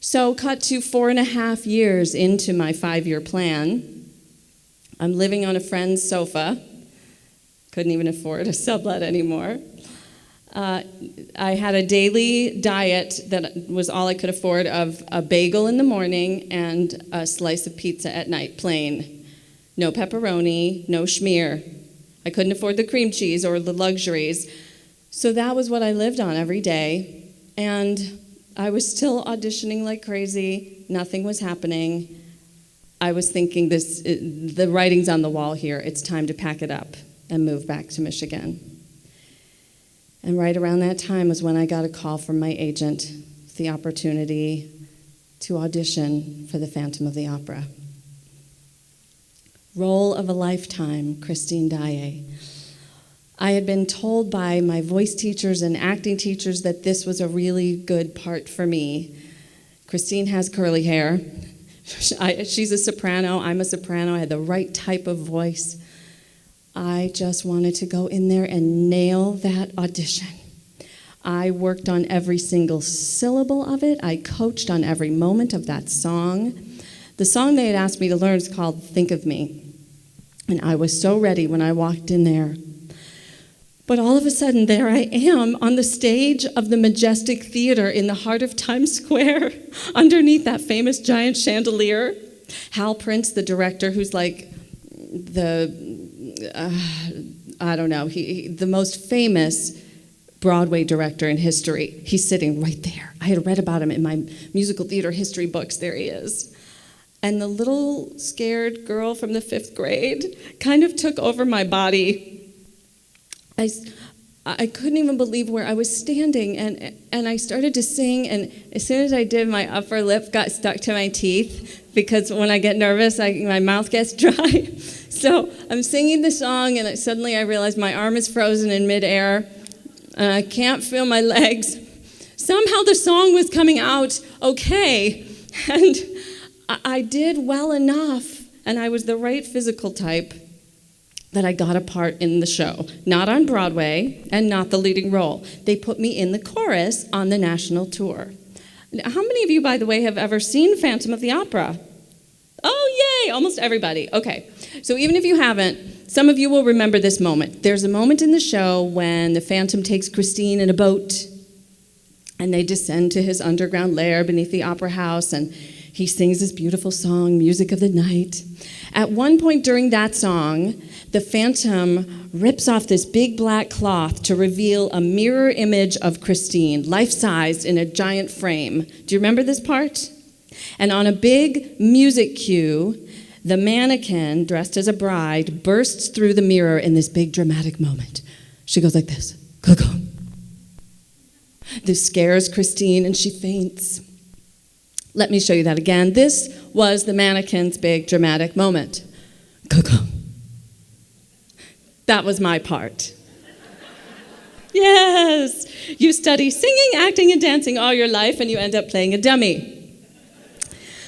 So cut to 4.5 years into my 5-year plan. I'm living on a friend's sofa. Couldn't even afford a sublet anymore. I had a daily diet that was all I could afford of a bagel in the morning and a slice of pizza at night, plain. No pepperoni, no schmear. I couldn't afford the cream cheese or the luxuries. So that was what I lived on every day. And I was still auditioning like crazy. Nothing was happening. I was thinking the writing's on the wall here. It's time to pack it up and move back to Michigan. And right around that time was when I got a call from my agent, the opportunity to audition for the Phantom of the Opera. Role of a lifetime, Christine Daae. I had been told by my voice teachers and acting teachers that this was a really good part for me. Christine has curly hair. She's a soprano, I'm a soprano, I had the right type of voice. I just wanted to go in there and nail that audition. I worked on every single syllable of it. I coached on every moment of that song. The song they had asked me to learn is called Think of Me. And I was so ready when I walked in there. But all of a sudden, there I am on the stage of the Majestic Theater in the heart of Times Square, underneath that famous giant chandelier. Hal Prince, the director, who's like the most famous Broadway director in history. He's sitting right there. I had read about him in my musical theater history books. There he is. And the little scared girl from the 5th grade kind of took over my body. I couldn't even believe where I was standing, and I started to sing, and as soon as I did, my upper lip got stuck to my teeth, because when I get nervous, my mouth gets dry. So I'm singing the song, and suddenly I realize my arm is frozen in midair, and I can't feel my legs. Somehow the song was coming out okay, and I did well enough, and I was the right physical type that I got a part in the show. Not on Broadway, and not the leading role. They put me in the chorus on the national tour. How many of you, by the way, have ever seen Phantom of the Opera? Oh, yay, almost everybody. Okay, so even if you haven't, some of you will remember this moment. There's a moment in the show when the Phantom takes Christine in a boat, and they descend to his underground lair beneath the opera house, and he sings this beautiful song, Music of the Night. At one point during that song, the Phantom rips off this big black cloth to reveal a mirror image of Christine, life-sized in a giant frame. Do you remember this part? And on a big music cue, the mannequin, dressed as a bride, bursts through the mirror in this big dramatic moment. She goes like this, go-go. This scares Christine and she faints. Let me show you that again. This was the mannequin's big dramatic moment. Go-go. That was my part. Yes, you study singing, acting, and dancing all your life, and you end up playing a dummy.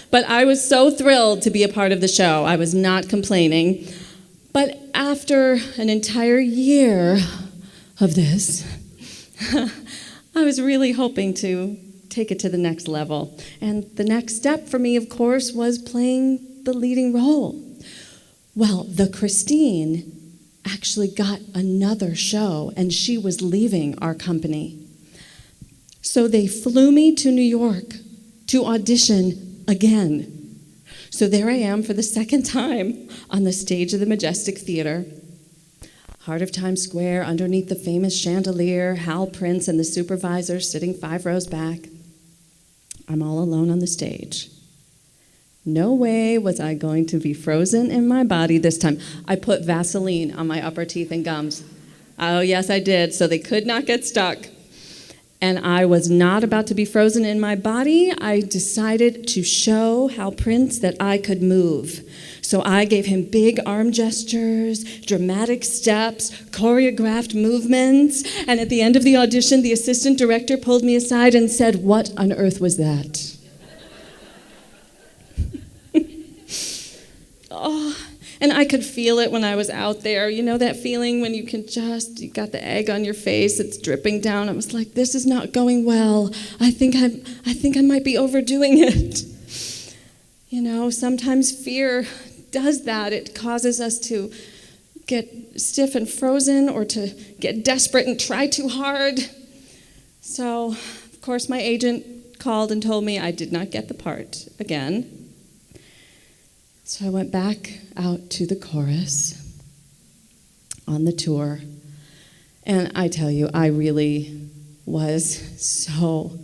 But I was so thrilled to be a part of the show. I was not complaining. But after an entire year of this, I was really hoping to take it to the next level. And the next step for me, of course, was playing the leading role. Well, the Christine actually got another show, and she was leaving our company. So they flew me to New York to audition again. So there I am for the second time on the stage of the Majestic Theater, heart of Times Square, underneath the famous chandelier, Hal Prince and the supervisor sitting 5 rows back. I'm all alone on the stage. No way was I going to be frozen in my body this time. I put Vaseline on my upper teeth and gums. Oh, yes, I did, so they could not get stuck. And I was not about to be frozen in my body. I decided to show Hal Prince that I could move. So I gave him big arm gestures, dramatic steps, choreographed movements, and at the end of the audition, the assistant director pulled me aside and said, "What on earth was that?" Oh, And I could feel it when I was out there. You know that feeling when you got the egg on your face, it's dripping down. I was like, this is not going well. I think I might be overdoing it. You know, sometimes fear does that. It causes us to get stiff and frozen or to get desperate and try too hard. So, of course, my agent called and told me I did not get the part again. So I went back out to the chorus on the tour, and I tell you, I really was so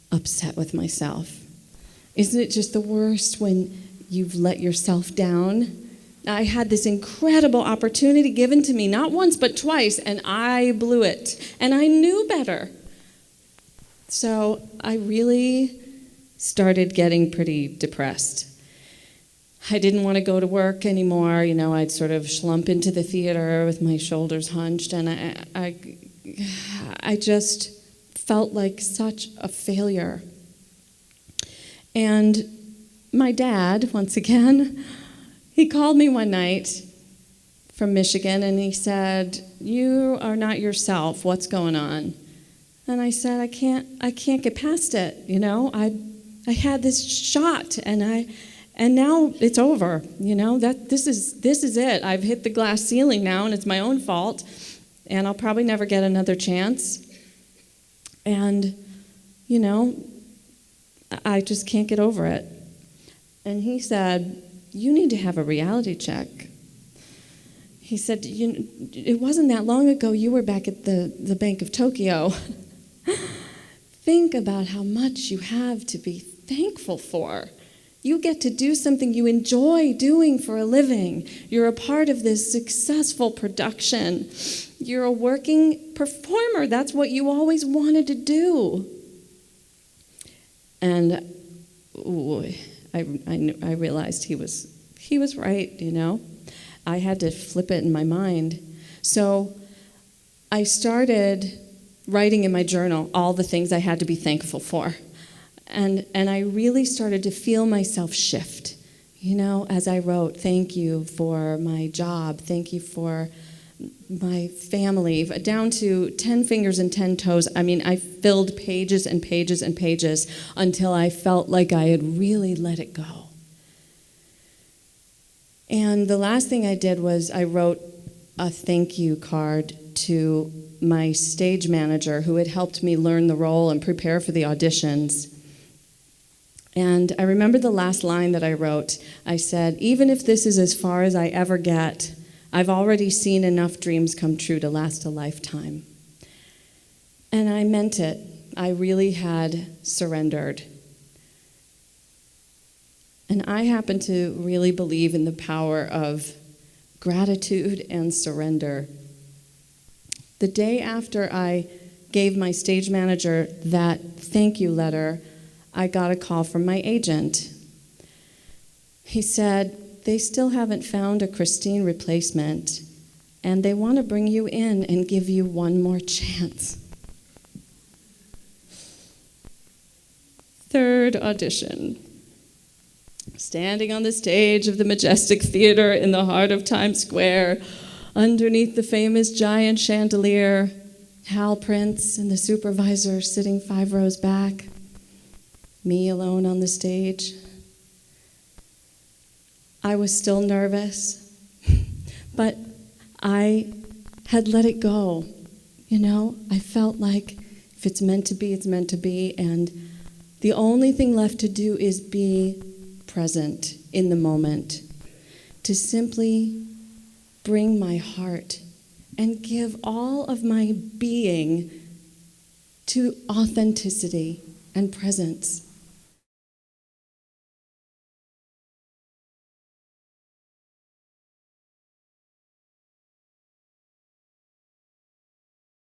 upset with myself. Isn't it just the worst when you've let yourself down? I had this incredible opportunity given to me, not once but twice, and I blew it, and I knew better. So I really started getting pretty depressed. I didn't want to go to work anymore. You know, I'd sort of slump into the theater with my shoulders hunched, and I just felt like such a failure. And my dad, once again, he called me one night from Michigan, and he said, "You are not yourself. What's going on?" And I said, I can't get past it. You know, I had this shot, and now it's over. You know, this is it. I've hit the glass ceiling now, and it's my own fault, and I'll probably never get another chance. And, you know, I just can't get over it. And he said, "You need to have a reality check." He said, "It wasn't that long ago you were back at the Bank of Tokyo. Think about how much you have to be thankful for. You get to do something you enjoy doing for a living. You're a part of this successful production. You're a working performer. That's what you always wanted to do." And I realized he was right, you know. I had to flip it in my mind. So I started writing in my journal all the things I had to be thankful for. And I really started to feel myself shift, you know, as I wrote, "Thank you for my job, thank you for my family," down to 10 fingers and 10 toes. I mean, I filled pages and pages and pages until I felt like I had really let it go. And the last thing I did was I wrote a thank you card to my stage manager who had helped me learn the role and prepare for the auditions. And I remember the last line that I wrote. I said, "Even if this is as far as I ever get, I've already seen enough dreams come true to last a lifetime." And I meant it. I really had surrendered. And I happen to really believe in the power of gratitude and surrender. The day after I gave my stage manager that thank you letter, I got a call from my agent. He said, "They still haven't found a Christine replacement, and they want to bring you in and give you one more chance." Third audition. Standing on the stage of the Majestic Theater in the heart of Times Square, underneath the famous giant chandelier, Hal Prince and the supervisor sitting 5 rows back, me alone on the stage. I was still nervous, but I had let it go. You know, I felt like if it's meant to be, it's meant to be, and the only thing left to do is be present in the moment, to simply bring my heart and give all of my being to authenticity and presence.